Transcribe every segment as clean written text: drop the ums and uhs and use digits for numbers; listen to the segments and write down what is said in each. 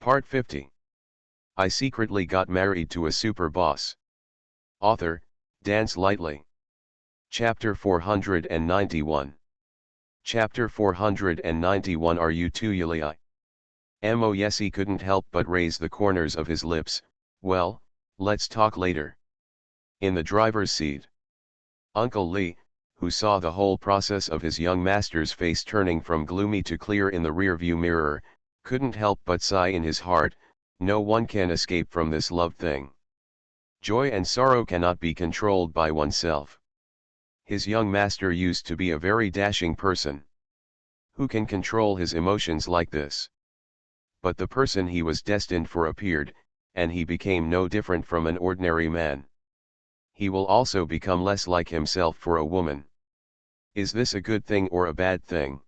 Part 50. I secretly got married to a super boss. Author, Dance Lightly. Chapter 491. Chapter 491. Are you too Yulia? Oh yes, he couldn't help but raise the corners of his lips. Well, let's talk later. In the driver's seat, Uncle Lee, who saw the whole process of his young master's face turning from gloomy to clear in the rearview mirror, couldn't help but sigh in his heart. No one can escape from this love thing. Joy and sorrow cannot be controlled by oneself. His young master used to be a very dashing person. Who can control his emotions like this? But the person he was destined for appeared, and he became no different from an ordinary man. He will also become less like himself for a woman. Is this a good thing or a bad thing?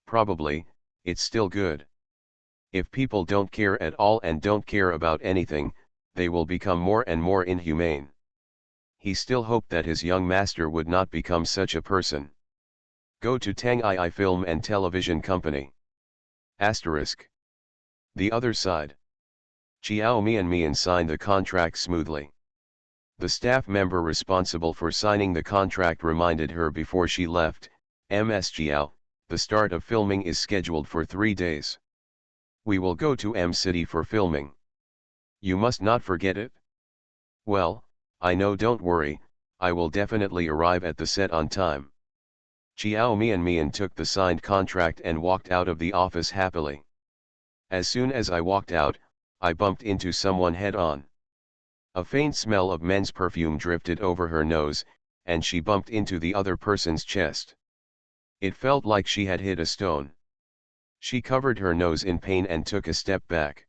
Probably, it's still good. If people don't care at all and don't care about anything, they will become more and more inhumane. He still hoped that his young master would not become such a person. Go to Tang Ai Film and Television Company. Asterisk. The other side. Chiao Mian signed the contract smoothly. The staff member responsible for signing the contract reminded her before she left, Ms. Chiao, the start of filming is scheduled for 3 days. We will go to M City for filming. You must not forget it. Well, I know, don't worry, I will definitely arrive at the set on time. Chiao Mian took the signed contract and walked out of the office happily. As soon as I walked out, I bumped into someone head-on. A faint smell of men's perfume drifted over her nose, and she bumped into the other person's chest. It felt like she had hit a stone. She covered her nose in pain and took a step back.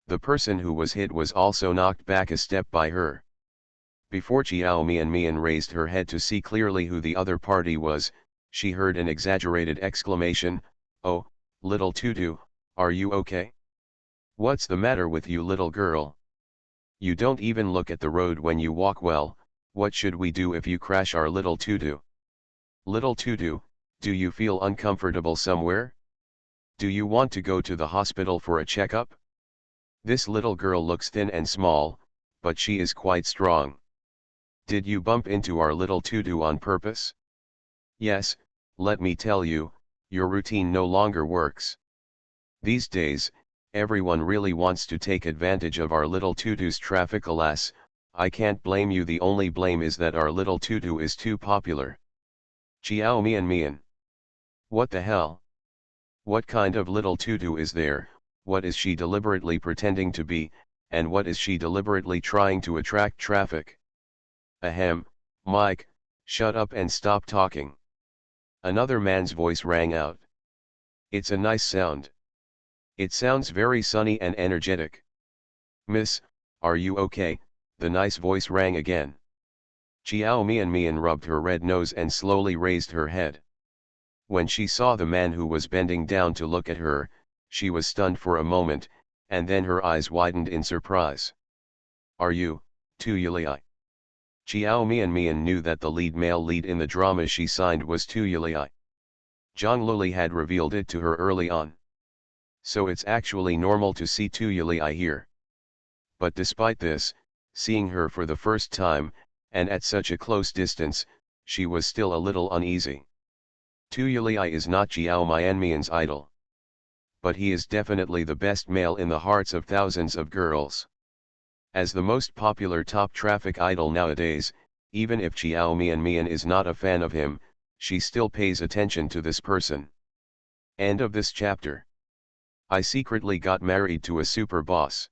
The person who was hit was also knocked back a step by her. Before Chiao Mian raised her head to see clearly who the other party was, she heard an exaggerated exclamation, "Oh, little Tutu, are you okay? What's the matter with you, little girl? You don't even look at the road when you walk. Well, what should we do if you crash our little Tutu? Little Tutu, do you feel uncomfortable somewhere? Do you want to go to the hospital for a checkup? This little girl looks thin and small, but she is quite strong. Did you bump into our little Tutu on purpose? Yes, let me tell you, your routine no longer works. These days, everyone really wants to take advantage of our little Tutu's traffic. Alas, I can't blame you. The only blame is that our little Tutu is too popular." Chiao Mian. What the hell? What kind of little Tutu is there? What is she deliberately pretending to be, and what is she deliberately trying to attract traffic? Ahem, Mike, shut up and stop talking. Another man's voice rang out. It's a nice sound. It sounds very sunny and energetic. Miss, are you okay? The nice voice rang again. Chiao Mian rubbed her red nose and slowly raised her head. When she saw the man who was bending down to look at her, she was stunned for a moment, and then her eyes widened in surprise. Are you, Tu Yuliai? Chiao Mian knew that the male lead in the drama she signed was Tu Yuliai. Zhang Luli had revealed it to her early on. So it's actually normal to see Tu Yuliai here. But despite this, seeing her for the first time, and at such a close distance, she was still a little uneasy. Tu Yuliai is not Chiao Mian's idol. But he is definitely the best male in the hearts of thousands of girls. As the most popular top traffic idol nowadays, even if Chiao Mian is not a fan of him, she still pays attention to this person. End of this chapter. I secretly got married to a super boss.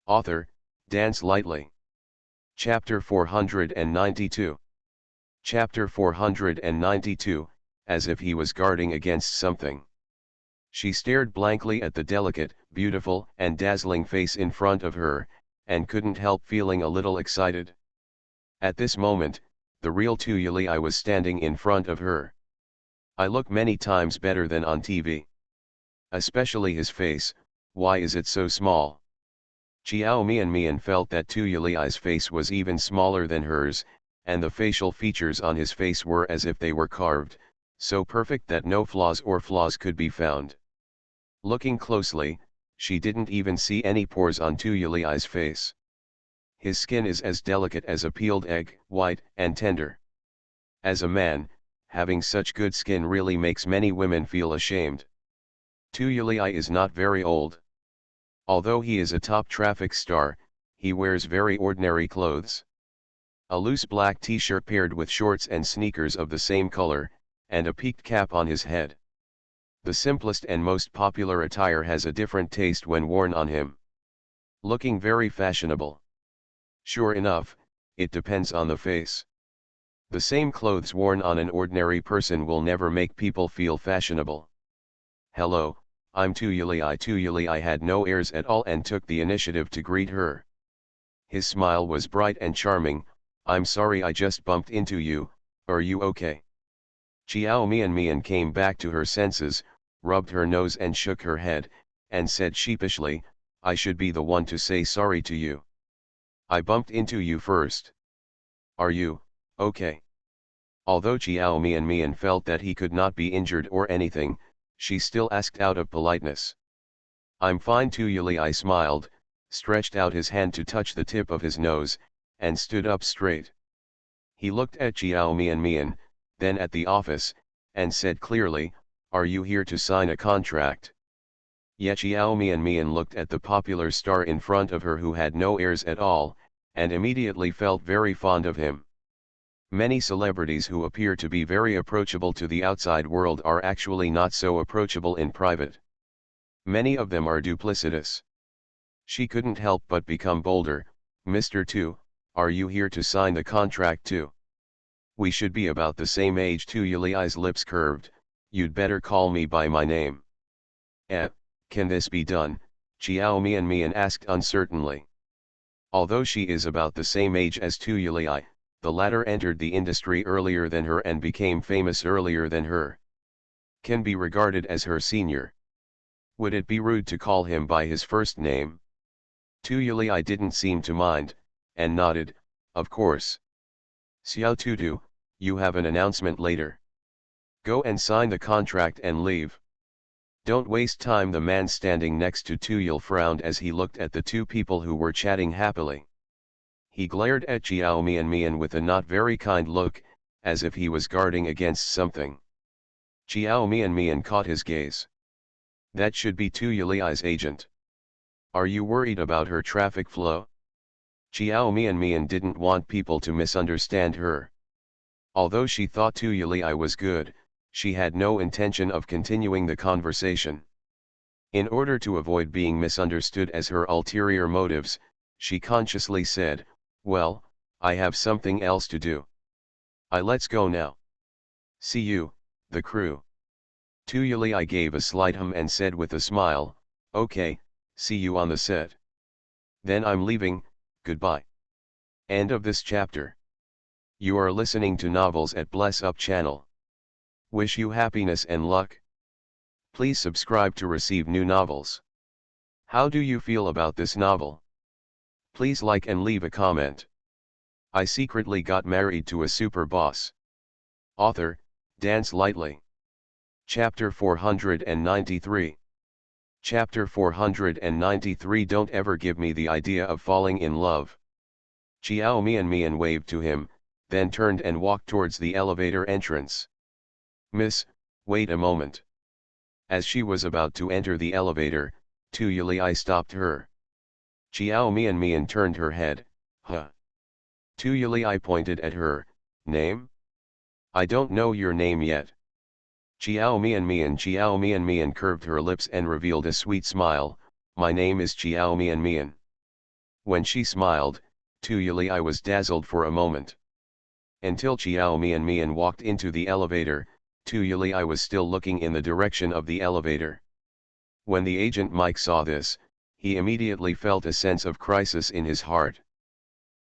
Author, Dance Lightly. Chapter 492. Chapter 492, as if he was guarding against something. She stared blankly at the delicate, beautiful, and dazzling face in front of her, and couldn't help feeling a little excited. At this moment, the real Tu Yuliai was standing in front of her. I look many times better than on TV. Especially his face, why is it so small? Chiao Mian felt that Tu Yuliai's face was even smaller than hers, and the facial features on his face were as if they were carved, so perfect that no flaws could be found. Looking closely, She didn't even see any pores on Tu Yuli's face. His skin is as delicate as a peeled egg, white and tender. As a man, having such good skin really makes many women feel ashamed. Tu Yuli is not very old. Although he is a top traffic star, he wears very ordinary clothes. A loose black t-shirt paired with shorts and sneakers of the same color, and a peaked cap on his head. The simplest and most popular attire has a different taste when worn on him. Looking very fashionable. Sure enough, it depends on the face. The same clothes worn on an ordinary person will never make people feel fashionable. Hello, I'm Tu Yuli. Tu Yuli had no airs at all and took the initiative to greet her. His smile was bright and charming. I'm sorry I just bumped into you, are you okay? Chiao Mian came back to her senses, rubbed her nose and shook her head, and said sheepishly, I should be the one to say sorry to you. I bumped into you first. Are you okay? Although Chiao Mian felt that he could not be injured or anything, she still asked out of politeness. I'm fine. Tu Yuli smiled, stretched out his hand to touch the tip of his nose, and stood up straight. He looked at Chiao Mian, then at the office, and said clearly, are you here to sign a contract? Yet Chiao Mian looked at the popular star in front of her who had no airs at all, and immediately felt very fond of him. Many celebrities who appear to be very approachable to the outside world are actually not so approachable in private. Many of them are duplicitous. She couldn't help but become bolder. Mr. Tu, are you here to sign the contract too? We should be about the same age. Tu Yuli's lips curved, you'd better call me by my name. Can this be done? Chiao Mian asked uncertainly. Although she is about the same age as Tu Yuli, the latter entered the industry earlier than her and became famous earlier than her. Can be regarded as her senior. Would it be rude to call him by his first name? Tu Yuli didn't seem to mind, and nodded, of course. Xiao Tutu, you have an announcement later. Go and sign the contract and leave. Don't waste time. The man standing next to Tu Yul frowned as he looked at the two people who were chatting happily. He glared at Chiao Mian with a not very kind look, as if he was guarding against something. Chiao Mian caught his gaze. That should be Tu Yuli's agent. Are you worried about her traffic flow? Chiao Mian didn't want people to misunderstand her. Although she thought Tu Yuli was good, she had no intention of continuing the conversation. In order to avoid being misunderstood as her ulterior motives, she consciously said, well, I have something else to do. Let's go now. See you, the crew. Tu Yuli gave a slight hum and said with a smile, okay, see you on the set. Then I'm leaving, goodbye. End of this chapter. You are listening to Novels at Bless Up channel. Wish you happiness and luck. Please subscribe to receive new novels. How do you feel about this novel? Please like and leave a comment. I secretly got married to a super boss. Author, Dance Lightly. Chapter 493. Chapter 493. Don't ever give me the idea of falling in love. Chiao Mian waved to him, then turned and walked towards the elevator entrance. Miss, wait a moment. As she was about to enter the elevator, Tu Yuli stopped her. Chiao Mian turned her head, huh? Tu Yuli pointed at her, name? I don't know your name yet. Chiao Mian curved her lips and revealed a sweet smile, my name is Chiao Mian. When she smiled, Tu Yuli was dazzled for a moment. Until Chiao Mian walked into the elevator, Tu Yuli was still looking in the direction of the elevator. When the agent Mike saw this, he immediately felt a sense of crisis in his heart.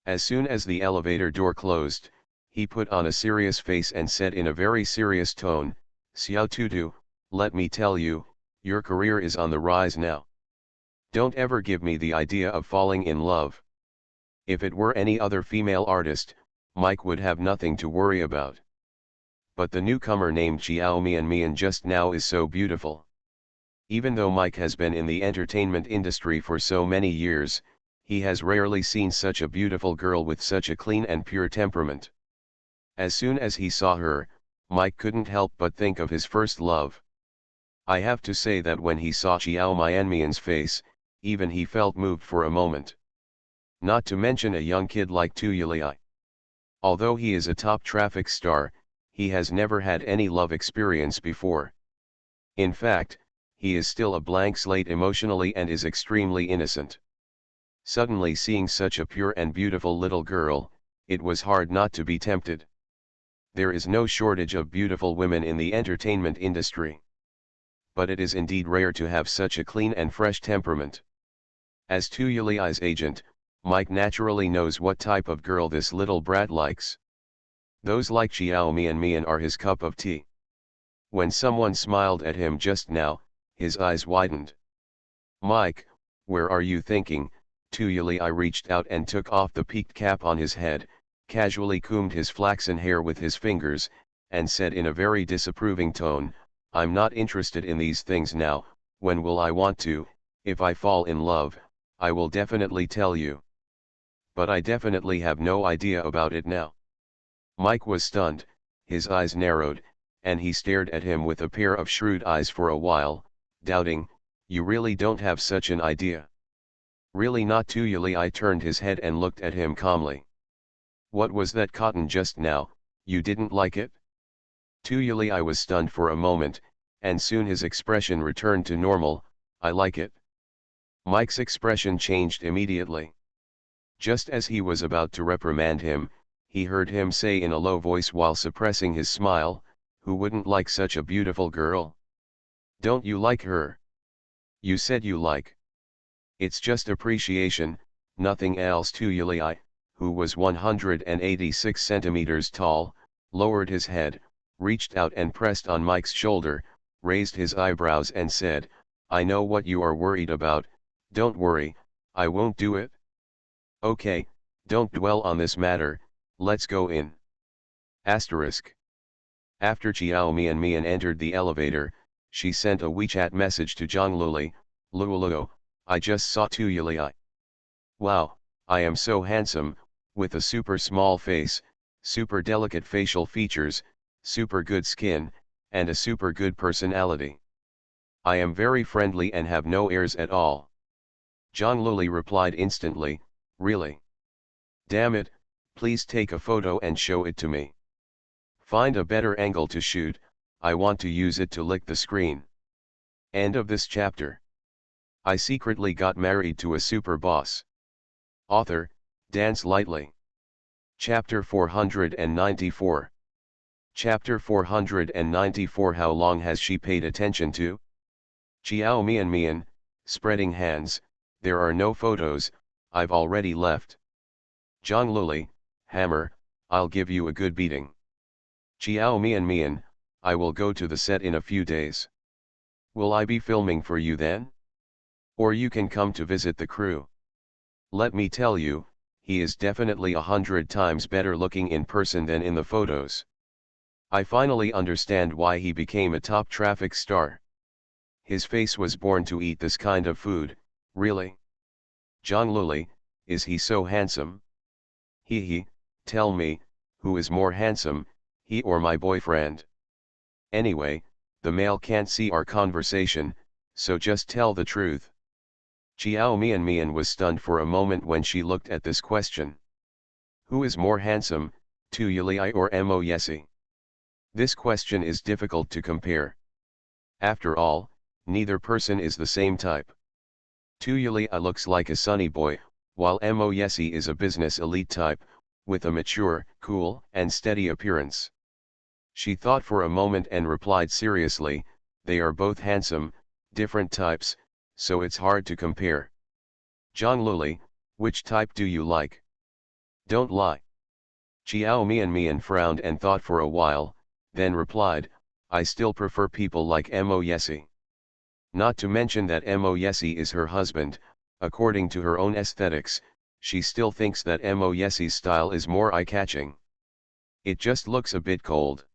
As soon as the elevator door closed, he put on a serious face and said in a very serious tone, Xiao Tutu, let me tell you, your career is on the rise now. Don't ever give me the idea of falling in love. If it were any other female artist, Mike would have nothing to worry about. But the newcomer named Chiao Mian just now is so beautiful. Even though Mike has been in the entertainment industry for so many years, he has rarely seen such a beautiful girl with such a clean and pure temperament. As soon as he saw her, Mike couldn't help but think of his first love. I have to say that when he saw Chiao Mianmian's face, even he felt moved for a moment. Not to mention a young kid like Tu Yuli. Although he is a top traffic star, he has never had any love experience before. In fact, he is still a blank slate emotionally and is extremely innocent. Suddenly seeing such a pure and beautiful little girl, it was hard not to be tempted. There is no shortage of beautiful women in the entertainment industry. But it is indeed rare to have such a clean and fresh temperament. As Tu Yuli's agent, Mike naturally knows what type of girl this little brat likes. Those like Xiao Mian are his cup of tea. When someone smiled at him just now, his eyes widened. "Mike, where are you thinking?" Tu Yuli reached out and took off the peaked cap on his head, casually combed his flaxen hair with his fingers, and said in a very disapproving tone, "I'm not interested in these things now. When will I want to? If I fall in love, I will definitely tell you. But I definitely have no idea about it now." Mike was stunned, his eyes narrowed, and he stared at him with a pair of shrewd eyes for a while, doubting, "You really don't have such an idea?" "Really not." Tu Yuli turned his head and looked at him calmly. "What was that cotton just now? You didn't like it?" Tu Yuli was stunned for a moment, and soon his expression returned to normal. "I like it." Mike's expression changed immediately. Just as he was about to reprimand him, he heard him say in a low voice while suppressing his smile, "Who wouldn't like such a beautiful girl? Don't you like her? You said you like." "It's just appreciation, nothing else." Tu Yuli, who was 186 centimeters tall, lowered his head, reached out and pressed on Mike's shoulder, raised his eyebrows and said, "I know what you are worried about. Don't worry, I won't do it." "Okay, don't dwell on this matter, let's go in." Asterisk. After Chiao Mian entered the elevator, she sent a WeChat message to Zhang Luli, "Luoluo, I just saw Tu Yuli. Wow, I am so handsome, with a super small face, super delicate facial features, super good skin, and a super good personality. I am very friendly and have no airs at all." Zhang Luli replied instantly, "Really? Damn it, please take a photo and show it to me. Find a better angle to shoot, I want to use it to lick the screen." End of this chapter. I secretly got married to a super boss. Author, Dance Lightly. Chapter 494. Chapter 494. How long has she paid attention to? Chiao Mian, spreading hands, "There are no photos, I've already left." Zhang Luli, hammer, "I'll give you a good beating." Chiao Mian, "I will go to the set in a few days. Will I be filming for you then? Or you can come to visit the crew. Let me tell you, he is definitely 100 times better looking in person than in the photos. I finally understand why he became a top traffic star. His face was born to eat this kind of food, really." Zhang Luli, "Is he so handsome?" He, tell me, who is more handsome, he or my boyfriend? Anyway, the male can't see our conversation, so just tell the truth." Chiao Mian was stunned for a moment when she looked at this question. Who is more handsome, Tu Yuli or Mo Yesi? This question is difficult to compare. After all, neither person is the same type. Tu Yuli looks like a sunny boy, while Mo Yesi is a business elite type, with a mature, cool, and steady appearance. She thought for a moment and replied seriously, "They are both handsome, different types, so it's hard to compare." Zhang Luli, "Which type do you like? Don't lie." Chiao Mian frowned and thought for a while, then replied, "I still prefer people like Mo Yesi. Not to mention that Mo Yesi is her husband, according to her own aesthetics, she still thinks that Mo Yesi's style is more eye-catching. It just looks a bit cold.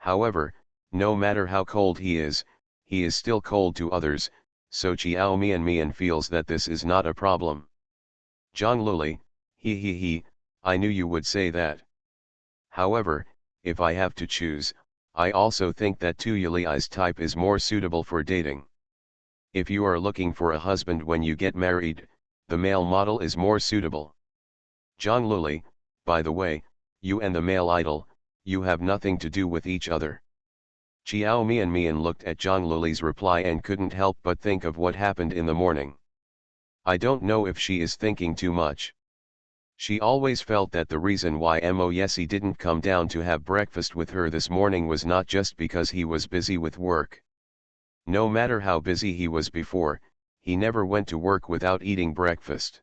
However, no matter how cold he is, he is still cold to others, so Chiao Mian feels that this is not a problem. Zhang Luli, he, I knew you would say that. However, if I have to choose, I also think that Tu Yuli's type is more suitable for dating. If you are looking for a husband when you get married, the male model is more suitable. Zhang Luli, by the way, you and the male idol, you have nothing to do with each other. Chiao Mian looked at Zhang Luli's reply and couldn't help but think of what happened in the morning. I don't know if she is thinking too much. She always felt that the reason why Mo Yesi didn't come down to have breakfast with her this morning was not just because he was busy with work. No matter how busy he was before, he never went to work without eating breakfast.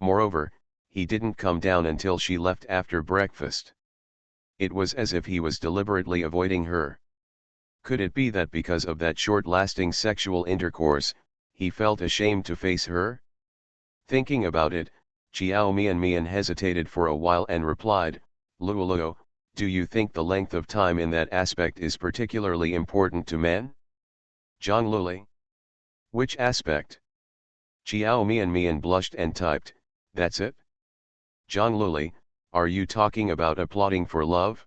Moreover, he didn't come down until she left after breakfast. It was as if he was deliberately avoiding her. Could it be that because of that short-lasting sexual intercourse, he felt ashamed to face her? Thinking about it, Chiao Mian hesitated for a while and replied, Luoluo, do you think the length of time in that aspect is particularly important to men? Zhang Luli. Which aspect? Chiao Mian blushed and typed, that's it? Zhang Luli, are you talking about applauding for love?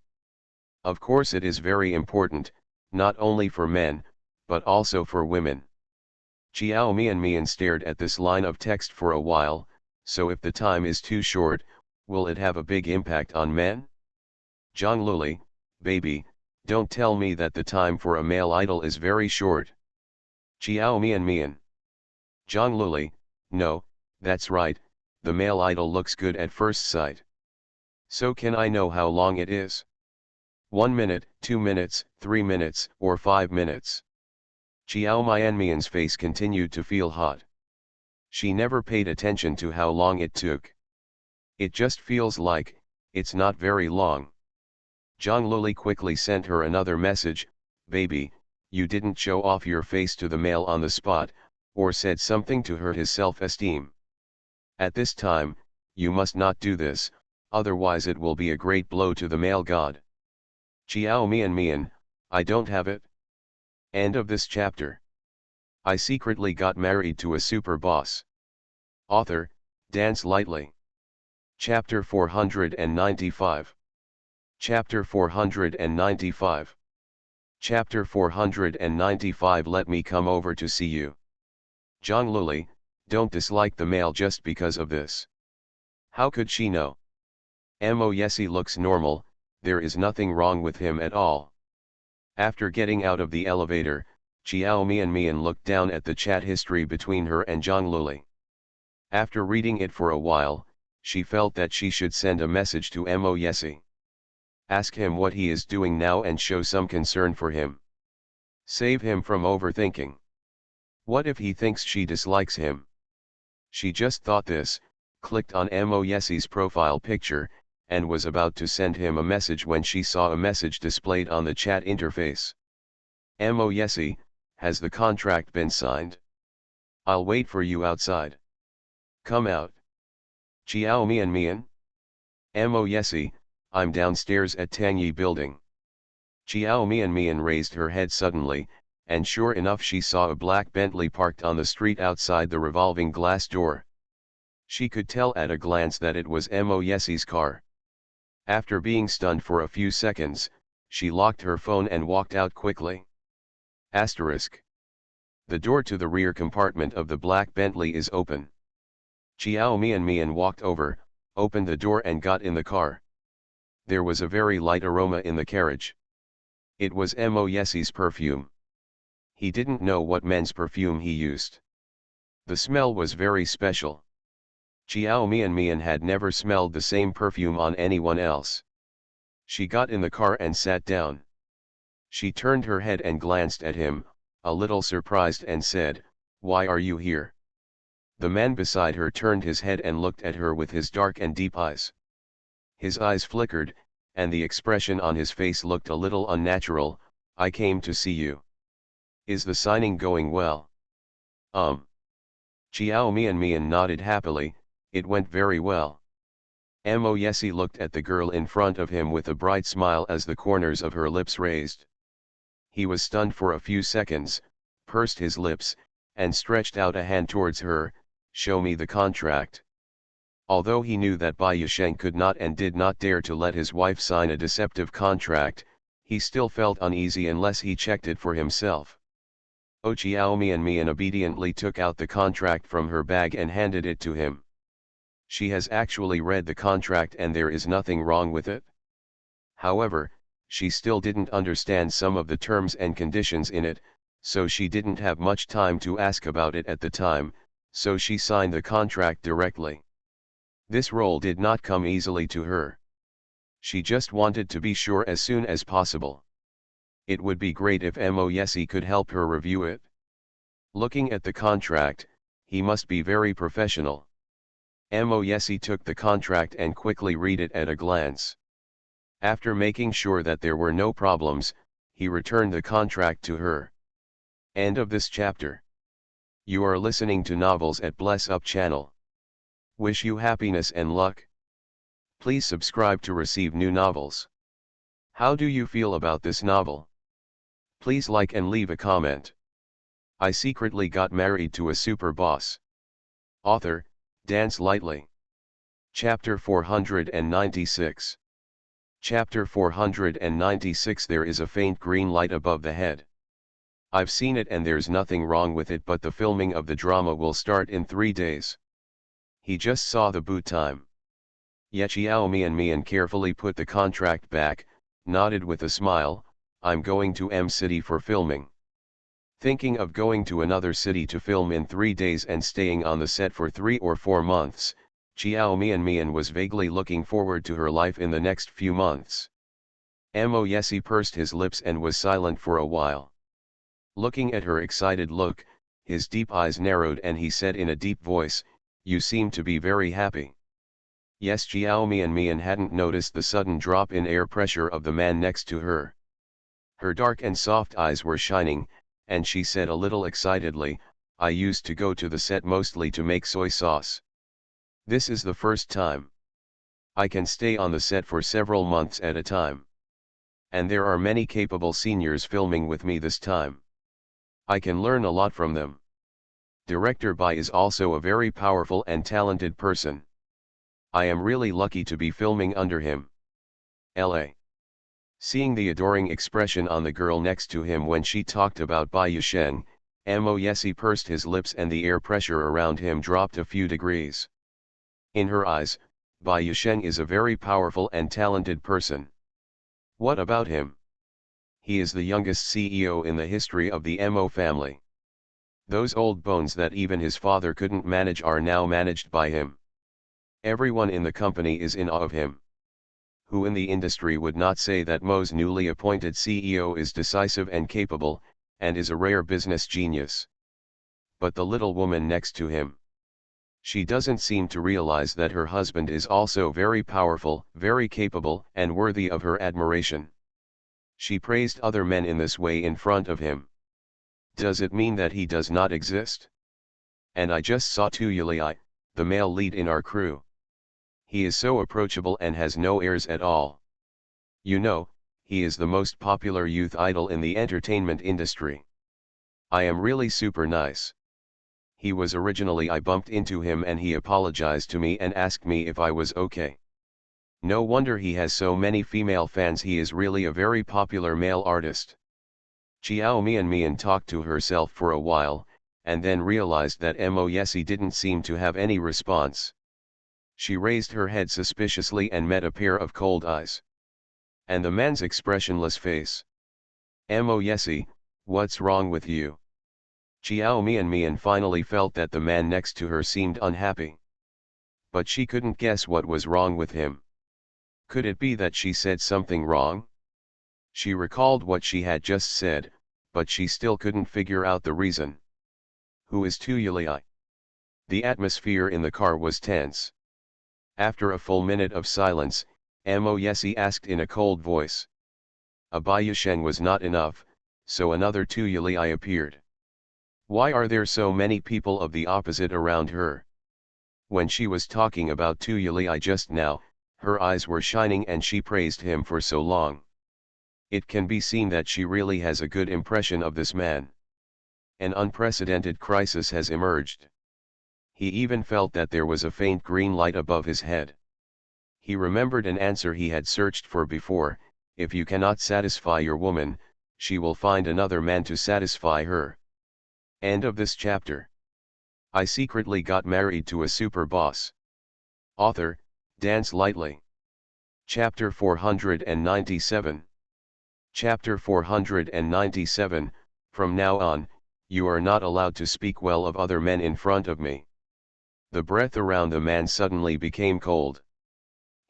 Of course it is very important, not only for men, but also for women. Chiao Mian stared at this line of text for a while. So if the time is too short, will it have a big impact on men? Zhang Luli, baby, don't tell me that the time for a male idol is very short. Chiao Mian. Zhang Luli, no, that's right, the male idol looks good at first sight. So can I know how long it is? 1 minute, 2 minutes, 3 minutes, or 5 minutes? Chiao Mian's face continued to feel hot. She never paid attention to how long it took. It just feels like, it's not very long. Zhang Luli quickly sent her another message, baby, you didn't show off your face to the male on the spot, or said something to hurt his self-esteem. At this time, you must not do this, otherwise it will be a great blow to the male god. Chiao Mian, I don't have it. End of this chapter. I secretly got married to a super boss. Author, Dance Lightly. Chapter 495. Chapter 495. Chapter 495. Let me come over to see you. Zhang Luli, don't dislike the male just because of this. How could she know? Mo Yesi looks normal, there is nothing wrong with him at all. After getting out of the elevator, Chiao Mian looked down at the chat history between her and Zhang Luli. After reading it for a while, she felt that she should send a message to Mo Yesi. Ask him what he is doing now and show some concern for him. Save him from overthinking. What if he thinks she dislikes him? She just thought this, clicked on Mo Yesi's profile picture, and was about to send him a message when she saw a message displayed on the chat interface. Mo Yesi, has the contract been signed? I'll wait for you outside. Come out. Chiao Mian. Mo Yesi, I'm downstairs at Tangyi building. Chiao Mian raised her head suddenly, and sure enough she saw a black Bentley parked on the street outside the revolving glass door. She could tell at a glance that it was Mo Yesi's car. After being stunned for a few seconds, she locked her phone and walked out quickly. Asterisk. The door to the rear compartment of the black Bentley is open. Chiao Mian walked over, opened the door and got in the car. There was a very light aroma in the carriage. It was Mo Yesi's perfume. He didn't know what men's perfume he used. The smell was very special. Chiao Mian had never smelled the same perfume on anyone else. She got in the car and sat down. She turned her head and glanced at him, a little surprised, and said, "Why are you here?" The man beside her turned his head and looked at her with his dark and deep eyes. His eyes flickered, and the expression on his face looked a little unnatural. "I came to see you. Is the signing going well?" Chiao Mian nodded happily, "It went very well." Mo Yesi looked at the girl in front of him with a bright smile as the corners of her lips raised. He was stunned for a few seconds, pursed his lips, and stretched out a hand towards her. "Show me the contract." Although he knew that Bai Yusheng could not and did not dare to let his wife sign a deceptive contract, he still felt uneasy unless he checked it for himself. Chiao Mian obediently took out the contract from her bag and handed it to him. She has actually read the contract and there is nothing wrong with it. However, she still didn't understand some of the terms and conditions in it, so she didn't have much time to ask about it at the time, so she signed the contract directly. This role did not come easily to her. She just wanted to be sure as soon as possible. It would be great if Mo Yesi could help her review it. Looking at the contract, he must be very professional. Mo Yesi took the contract and quickly read it at a glance. After making sure that there were no problems, he returned the contract to her. End of this chapter. You are listening to Novels at Bless Up channel. Wish you happiness and luck. Please subscribe to receive new novels. How do you feel about this novel? Please like and leave a comment. I secretly got married to a super boss. Author, Dance Lightly. Chapter 496. Chapter 496. There is a faint green light above the head. I've seen it and there's nothing wrong with it, but the filming of the drama will start in 3 days. He just saw the boot time. Yechiao Mian carefully put the contract back, nodded with a smile. I'm going to M City for filming. Thinking of going to another city to film in 3 days and staying on the set for 3 or 4 months, Chiao Mian was vaguely looking forward to her life in the next few months. Mo Yesi pursed his lips and was silent for a while. Looking at her excited look, his deep eyes narrowed and he said in a deep voice, "You seem to be very happy." Yes, Chiao Mian hadn't noticed the sudden drop in air pressure of the man next to her. Her dark and soft eyes were shining, and she said a little excitedly, "I used to go to the set mostly to make soy sauce. This is the first time. I can stay on the set for several months at a time. And there are many capable seniors filming with me this time. I can learn a lot from them. Director Bai is also a very powerful and talented person. I am really lucky to be filming under him. LA." Seeing the adoring expression on the girl next to him when she talked about Bai Yusheng, Mo Yesi pursed his lips and the air pressure around him dropped a few degrees. In her eyes, Bai Yusheng is a very powerful and talented person. What about him? He is the youngest CEO in the history of the Mo family. Those old bones that even his father couldn't manage are now managed by him. Everyone in the company is in awe of him. Who in the industry would not say that Mo's newly appointed CEO is decisive and capable, and is a rare business genius? But the little woman next to him. She doesn't seem to realize that her husband is also very powerful, very capable, and worthy of her admiration. She praised other men in this way in front of him. Does it mean that he does not exist? And I just saw Tuyuli, the male lead in our crew. He is so approachable and has no airs at all. You know, he is the most popular youth idol in the entertainment industry. I am really super nice. He was originally I bumped into him and he apologized to me and asked me if I was okay. No wonder he has so many female fans. He is really a very popular male artist. Chiao Mian talked to herself for a while, and then realized that Mo Yesi didn't seem to have any response. She raised her head suspiciously and met a pair of cold eyes. And the man's expressionless face. Mo Yesi, what's wrong with you? Chiao Mian finally felt that the man next to her seemed unhappy. But she couldn't guess what was wrong with him. Could it be that she said something wrong? She recalled what she had just said, but she still couldn't figure out the reason. Who is Tuyuli? The atmosphere in the car was tense. After a full minute of silence, Mo Yesi asked in a cold voice. A Bai Yusheng was not enough, so another Tuyuli appeared. Why are there so many people of the opposite around her? When she was talking about Tuyuli just now, her eyes were shining and she praised him for so long. It can be seen that she really has a good impression of this man. An unprecedented crisis has emerged. He even felt that there was a faint green light above his head. He remembered an answer he had searched for before: if you cannot satisfy your woman, she will find another man to satisfy her. End of this chapter. I secretly got married to a super boss. Author, Dance Lightly. Chapter 497. Chapter 497, From now on, you are not allowed to speak well of other men in front of me. The breath around the man suddenly became cold.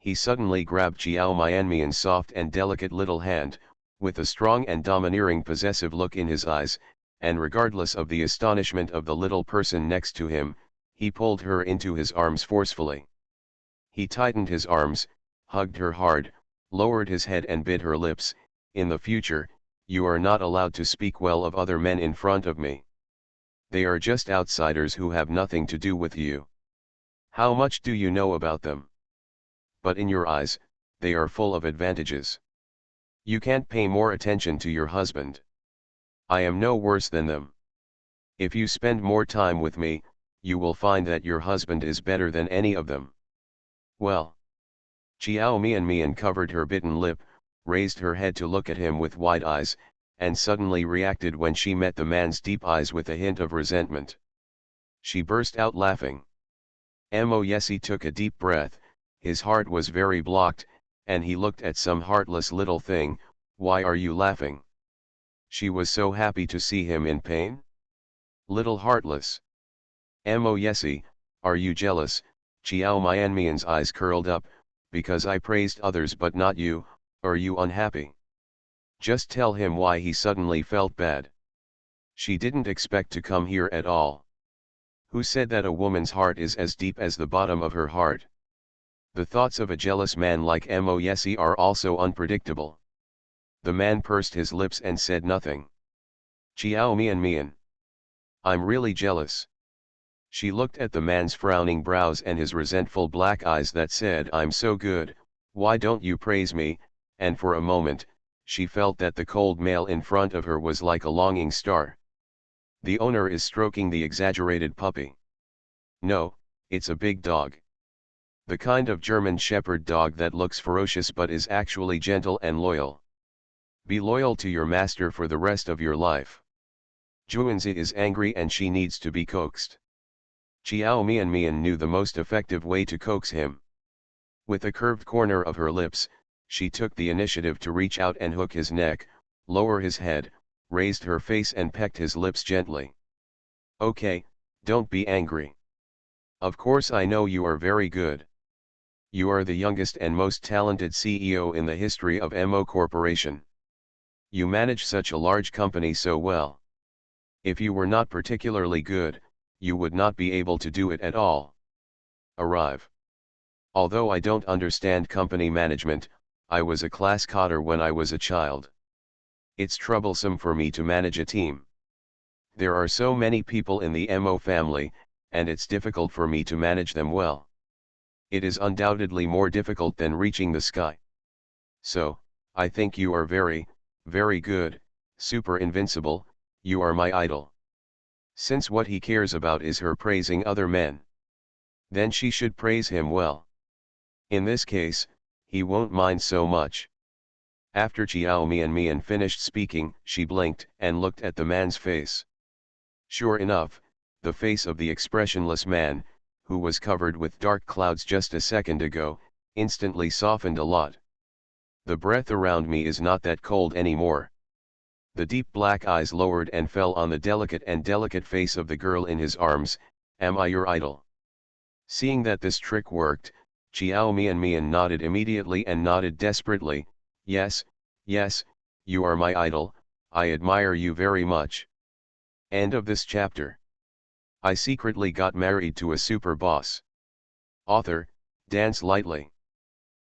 He suddenly grabbed Xiao Mianmian's soft and delicate little hand, with a strong and domineering possessive look in his eyes, and regardless of the astonishment of the little person next to him, he pulled her into his arms forcefully. He tightened his arms, hugged her hard, lowered his head and bit her lips. In the future, you are not allowed to speak well of other men in front of me. They are just outsiders who have nothing to do with you. How much do you know about them? But in your eyes, they are full of advantages. You can't pay more attention to your husband. I am no worse than them. If you spend more time with me, you will find that your husband is better than any of them. Well. Xiao Mianmian covered her bitten lip, raised her head to look at him with wide eyes, and suddenly reacted when she met the man's deep eyes with a hint of resentment. She burst out laughing. Mo Yesi took a deep breath. His heart was very blocked, and he looked at some heartless little thing. Why are you laughing? She was so happy to see him in pain. Little heartless. Mo Yesi, are you jealous? Xiao Mianmian's eyes curled up. Because I praised others but not you, are you unhappy? Just tell him why. He suddenly felt bad. She didn't expect to come here at all. Who said that a woman's heart is as deep as the bottom of her heart? The thoughts of a jealous man like Mo Yesi are also unpredictable. The man pursed his lips and said nothing. Xiao Mianmian. I'm really jealous. She looked at the man's frowning brows and his resentful black eyes that said, I'm so good, why don't you praise me? And for a moment, she felt that the cold male in front of her was like a longing star. The owner is stroking the exaggerated puppy. No, it's a big dog. The kind of German shepherd dog that looks ferocious but is actually gentle and loyal. Be loyal to your master for the rest of your life. Juanzi is angry and she needs to be coaxed. Xiao Mianmian knew the most effective way to coax him. With a curved corner of her lips, she took the initiative to reach out and hook his neck, lower his head, raised her face and pecked his lips gently. Okay, don't be angry. Of course I know you are very good. You are the youngest and most talented CEO in the history of MO Corporation. You manage such a large company so well. If you were not particularly good, you would not be able to do it at all. Arrive. Although I don't understand company management, I was a class coder when I was a child. It's troublesome for me to manage a team. There are so many people in the MO family, and it's difficult for me to manage them well. It is undoubtedly more difficult than reaching the sky. So, I think you are very, very good, super invincible, you are my idol. Since what he cares about is her praising other men, then she should praise him well. In this case, he won't mind so much. After Xiao Mianmian finished speaking, she blinked and looked at the man's face. Sure enough, the face of the expressionless man, who was covered with dark clouds just a second ago, instantly softened a lot. The breath around me is not that cold anymore. The deep black eyes lowered and fell on the delicate face of the girl in his arms. Am I your idol? Seeing that this trick worked, Xiao Mianmian nodded immediately and nodded desperately. Yes, yes, you are my idol, I admire you very much. End of this chapter. I secretly got married to a super boss. Author, Dance Lightly.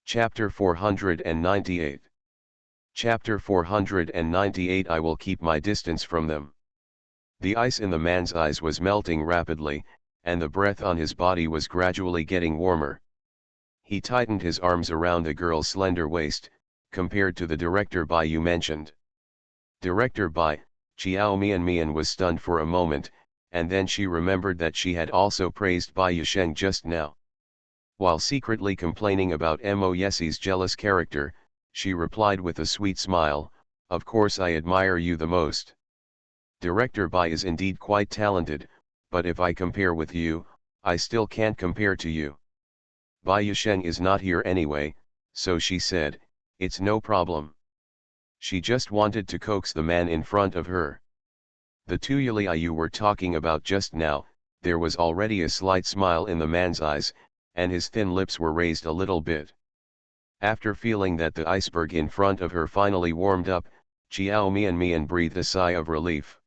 Chapter 498. Chapter 498. I will keep my distance from them. The ice in the man's eyes was melting rapidly, and the breath on his body was gradually getting warmer. He tightened his arms around the girl's slender waist, compared to the director Bai you mentioned. Director Bai, Chiao Mian was stunned for a moment, and then she remembered that she had also praised Bai Yusheng just now. While secretly complaining about Mo Yesi's jealous character, she replied with a sweet smile, "Of course I admire you the most. Director Bai is indeed quite talented, but if I compare with you, I still can't compare to you. Bai Yusheng is not here anyway," so she said, "It's no problem." She just wanted to coax the man in front of her. The Tuyuli you were talking about just now, there was already a slight smile in the man's eyes, and his thin lips were raised a little bit. After feeling that the iceberg in front of her finally warmed up, Chiao Mian breathed a sigh of relief.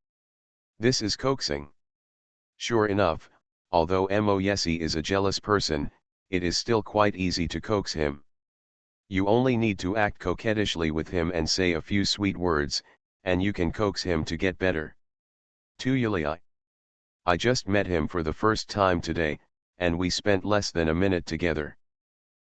This is coaxing. Sure enough, although Mo Yesi is a jealous person, it is still quite easy to coax him. You only need to act coquettishly with him and say a few sweet words, and you can coax him to get better. Tuyuli, I just met him for the first time today, and we spent less than a minute together.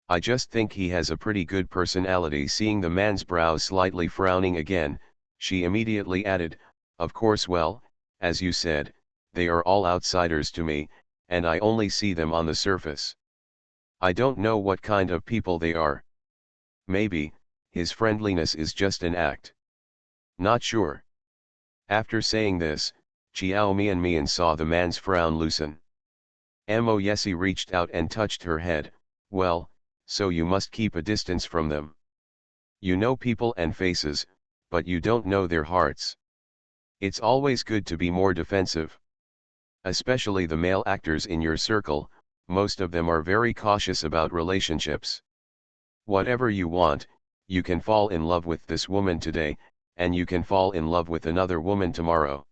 I just think he has a pretty good personality. Seeing the man's brows slightly frowning again, she immediately added, "Of course, well, as you said, they are all outsiders to me, and I only see them on the surface. I don't know what kind of people they are. Maybe, his friendliness is just an act. Not sure." After saying this, Chiao Mian saw the man's frown loosen. Mo Yesi reached out and touched her head. "Well, so you must keep a distance from them. You know people and faces, but you don't know their hearts. It's always good to be more defensive. Especially the male actors in your circle, most of them are very cautious about relationships. Whatever you want, you can fall in love with this woman today, and you can fall in love with another woman tomorrow.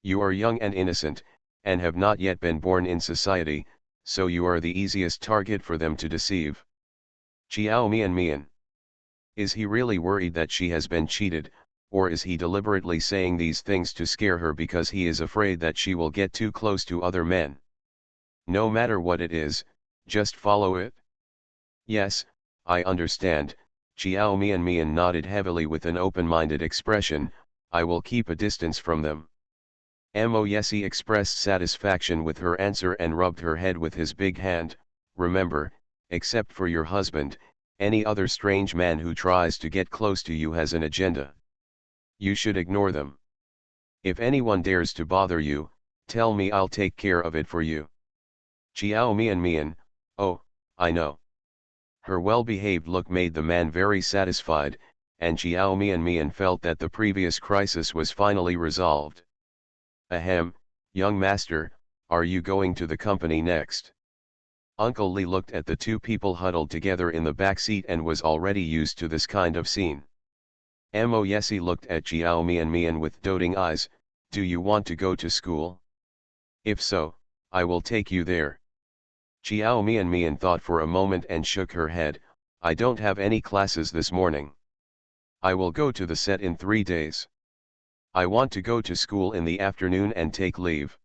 You are young and innocent, and have not yet been born in society, so you are the easiest target for them to deceive." Chiao Mian. Is he really worried that she has been cheated, or is he deliberately saying these things to scare her because he is afraid that she will get too close to other men? No matter what it is, just follow it. Yes, I understand. Chiao Mian nodded heavily with an open-minded expression. "I will keep a distance from them." Mo Yesi expressed satisfaction with her answer and rubbed her head with his big hand. "Remember, except for your husband, any other strange man who tries to get close to you has an agenda. You should ignore them. If anyone dares to bother you, tell me, I'll take care of it for you." Chiao Mian, "Oh, I know." Her well-behaved look made the man very satisfied, and Chiao Mian felt that the previous crisis was finally resolved. "Ahem, young master, are you going to the company next?" Uncle Li looked at the two people huddled together in the back seat and was already used to this kind of scene. Mo Yesi looked at Chiao Mian with doting eyes. "Do you want to go to school? If so, I will take you there." Chiao Mian thought for a moment and shook her head. "I don't have any classes this morning. I will go to the set in 3 days. I want to go to school in the afternoon and take leave.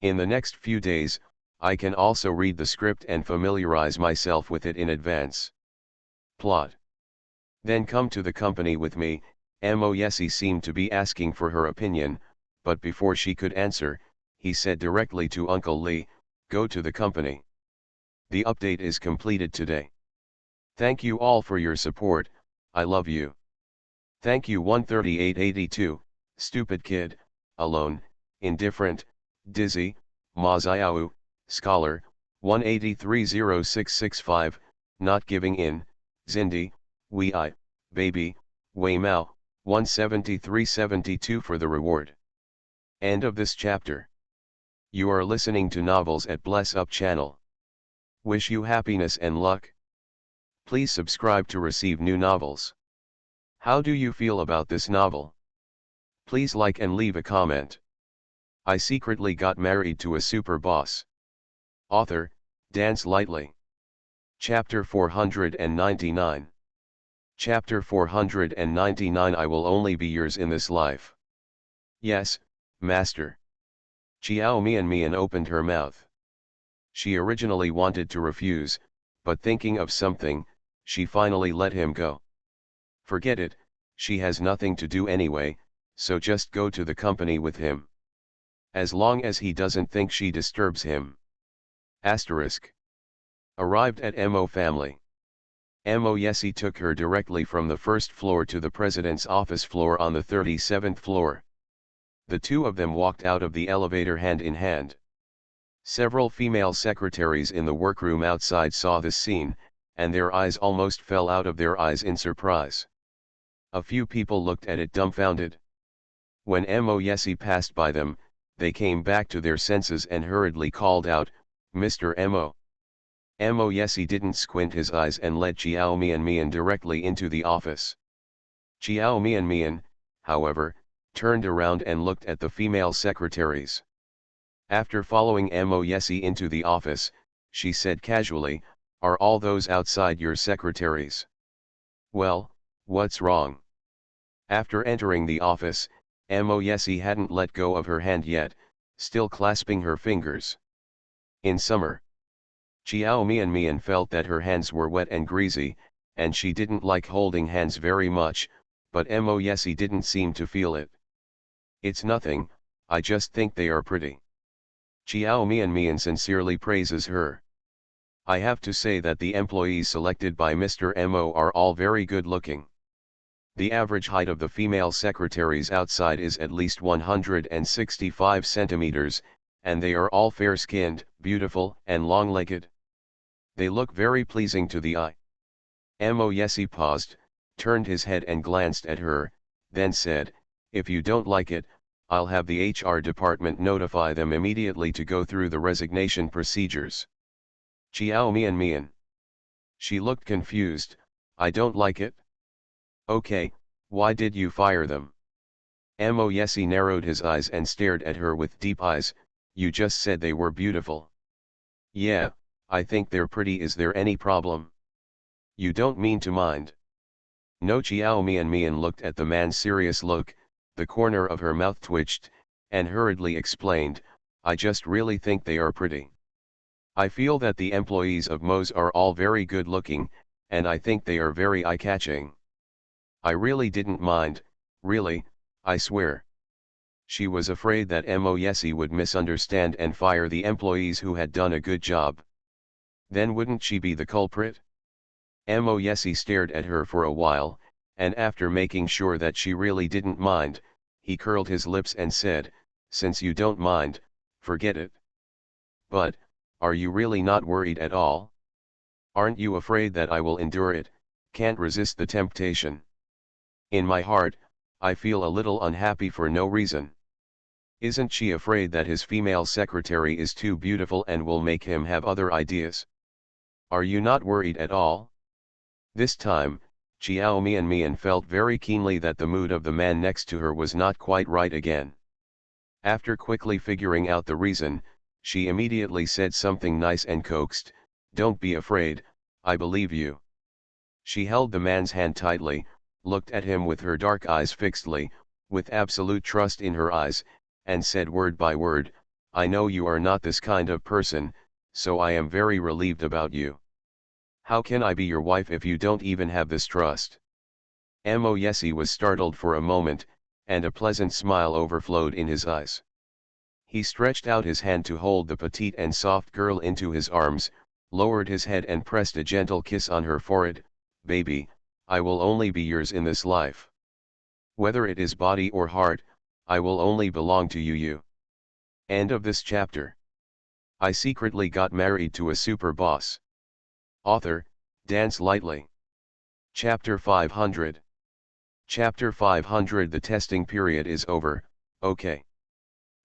In the next few days, I can also read the script and familiarize myself with it in advance. Plot. Then come to the company with me." Mo Yesi seemed to be asking for her opinion, but before she could answer, he said directly to Uncle Li, "Go to the company. The update is completed today. Thank you all for your support, I love you. Thank you." 13882, Stupid Kid, Alone, Indifferent, Dizzy, Maziao, Scholar, 1830665, Not Giving In, Zindi, Wei, Baby, Wei Mao, 17372 for the reward. End of this chapter. You are listening to Novels at Bless Up channel. Wish you happiness and luck. Please subscribe to receive new novels. How do you feel about this novel? Please like and leave a comment. I secretly got married to a super boss. Author, Dance Lightly. Chapter 499. Chapter 499. I will only be yours in this life. Yes, master. Chiao Mian opened her mouth. She originally wanted to refuse, but thinking of something, she finally let him go. Forget it, she has nothing to do anyway, so just go to the company with him. As long as he doesn't think she disturbs him. Asterisk. Arrived at Mo family. Mo Yesi took her directly from the first floor to the president's office floor on the 37th floor. The two of them walked out of the elevator hand in hand. Several female secretaries in the workroom outside saw this scene, and their eyes almost fell out of their eyes in surprise. A few people looked at it dumbfounded. When Mo Yesi passed by them, they came back to their senses and hurriedly called out, "Mr. Mo." Mo Yesi didn't squint his eyes and led Chiao Mian directly into the office. Chiao Mian, however, turned around and looked at the female secretaries. After following Mo Yesi into the office, she said casually, "Are all those outside your secretaries?" "Well, what's wrong?" After entering the office, Mo Yesi hadn't let go of her hand yet, still clasping her fingers. In summer, Chiao Mian felt that her hands were wet and greasy, and she didn't like holding hands very much, but Mo Yesi didn't seem to feel it. "It's nothing, I just think they are pretty." Chiao Mian sincerely praises her. "I have to say that the employees selected by Mr. Mo are all very good looking. The average height of the female secretaries outside is at least 165 centimeters, and they are all fair-skinned, beautiful, and long-legged. They look very pleasing to the eye." Mo Yesi paused, turned his head and glanced at her, then said, "If you don't like it, I'll have the HR department notify them immediately to go through the resignation procedures." Chiao Mian. She looked confused. "I don't like it?" "Okay, why did you fire them?" Mo Yesi narrowed his eyes and stared at her with deep eyes. "You just said they were beautiful." "Yeah, I think they're pretty. Is there any problem?" "You don't mean to mind?" "No." Chiao Mian looked at the man's serious look, the corner of her mouth twitched, and hurriedly explained, "I just really think they are pretty. I feel that the employees of Mo's are all very good looking, and I think they are very eye-catching. I really didn't mind, really, I swear." She was afraid that Mo Yesi would misunderstand and fire the employees who had done a good job. Then wouldn't she be the culprit? Mo Yesi stared at her for a while, and after making sure that she really didn't mind, he curled his lips and said, "Since you don't mind, forget it." "But, are you really not worried at all? Aren't you afraid that I will endure it, can't resist the temptation?" "In my heart, I feel a little unhappy for no reason." "Isn't she afraid that his female secretary is too beautiful and will make him have other ideas? Are you not worried at all?" This time, Chiao Mian felt very keenly that the mood of the man next to her was not quite right again. After quickly figuring out the reason, she immediately said something nice and coaxed, "Don't be afraid, I believe you." She held the man's hand tightly, looked at him with her dark eyes fixedly, with absolute trust in her eyes, and said word by word, "I know you are not this kind of person, so I am very relieved about you. How can I be your wife if you don't even have this trust?" Mo Yesi was startled for a moment, and a pleasant smile overflowed in his eyes. He stretched out his hand to hold the petite and soft girl into his arms, lowered his head and pressed a gentle kiss on her forehead. "Baby, I will only be yours in this life. Whether it is body or heart, I will only belong to you." End of this chapter. I secretly got married to a super boss. Author, Dance Lightly. Chapter 500. Chapter 500. The testing period is over, okay.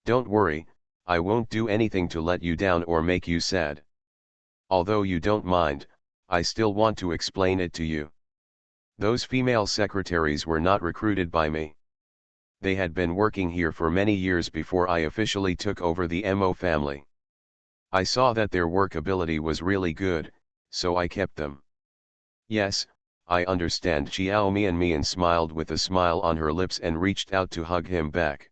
Don't worry, I won't do anything to let you down or make you sad. Although you don't mind, I still want to explain it to you. Those female secretaries were not recruited by me. They had been working here for many years before I officially took over the Mo family. I saw that their work ability was really good, so I kept them. Yes, I understand. Chiao Mian smiled with a smile on her lips and reached out to hug him back.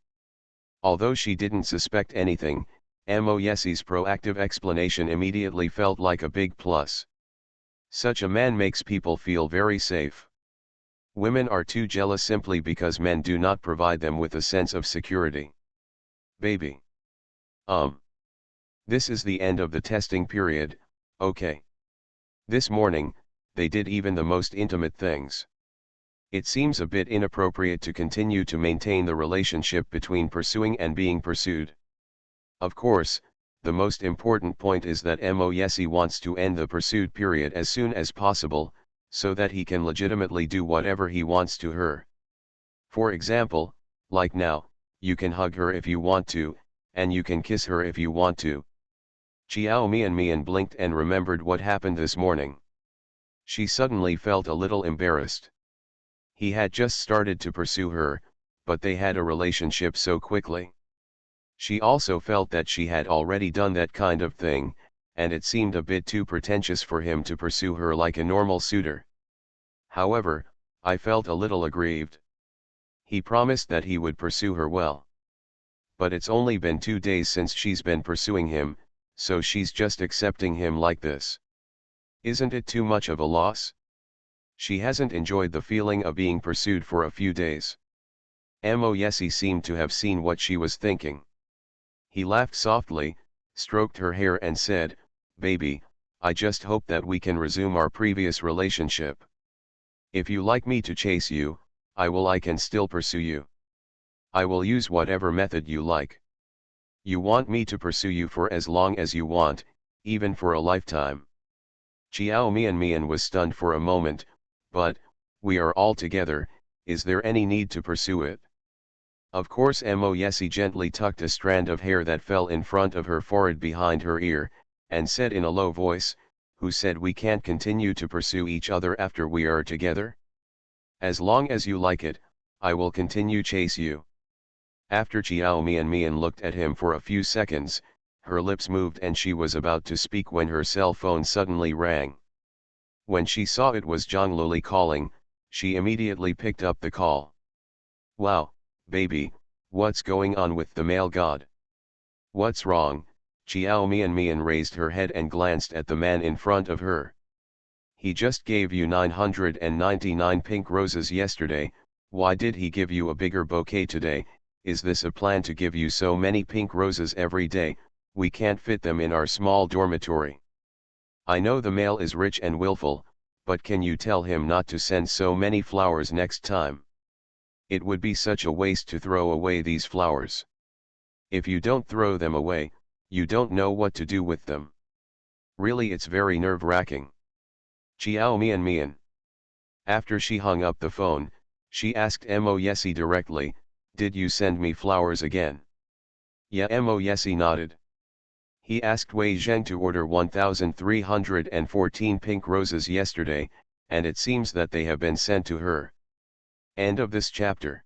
Although she didn't suspect anything, Mo Yesi's proactive explanation immediately felt like a big plus. Such a man makes people feel very safe. Women are too jealous simply because men do not provide them with a sense of security. Baby. This is the end of the testing period, okay. This morning, they did even the most intimate things. It seems a bit inappropriate to continue to maintain the relationship between pursuing and being pursued. Of course, the most important point is that Moyesi wants to end the pursued period as soon as possible, so that he can legitimately do whatever he wants to her. For example, like now, you can hug her if you want to, and you can kiss her if you want to. Chiao Mian blinked and remembered what happened this morning. She suddenly felt a little embarrassed. He had just started to pursue her, but they had a relationship so quickly. She also felt that she had already done that kind of thing, and it seemed a bit too pretentious for him to pursue her like a normal suitor. However, I felt a little aggrieved. He promised that he would pursue her well. But it's only been 2 days since she's been pursuing him, so she's just accepting him like this. Isn't it too much of a loss? She hasn't enjoyed the feeling of being pursued for a few days. Moyesi seemed to have seen what she was thinking. He laughed softly, stroked her hair and said, "Baby, I just hope that we can resume our previous relationship. If you like me to chase you, I can still pursue you. I will use whatever method you like. You want me to pursue you for as long as you want, even for a lifetime." Chiao Mian was stunned for a moment, but, we are all together, is there any need to pursue it? Of course. Moyesi gently tucked a strand of hair that fell in front of her forehead behind her ear, and said in a low voice, "Who said we can't continue to pursue each other after we are together? As long as you like it, I will continue chase you." After Chiao Mian looked at him for a few seconds, her lips moved and she was about to speak when her cell phone suddenly rang. When she saw it was Zhang Luli calling, she immediately picked up the call. "Wow, baby, what's going on with the male god? What's wrong?" Chiao Mian raised her head and glanced at the man in front of her. "He just gave you 999 pink roses yesterday, why did he give you a bigger bouquet today? Is this a plan to give you so many pink roses every day? We can't fit them in our small dormitory. I know the male is rich and willful, but can you tell him not to send so many flowers next time? It would be such a waste to throw away these flowers. If you don't throw them away, you don't know what to do with them. Really, it's very nerve-wracking." Chiao Mian. After she hung up the phone, she asked Moyesi directly, "Did you send me flowers again?" "Yeah." Moyesi nodded. "He asked Wei Zheng to order 1,314 pink roses yesterday, and it seems that they have been sent to her." End of this chapter.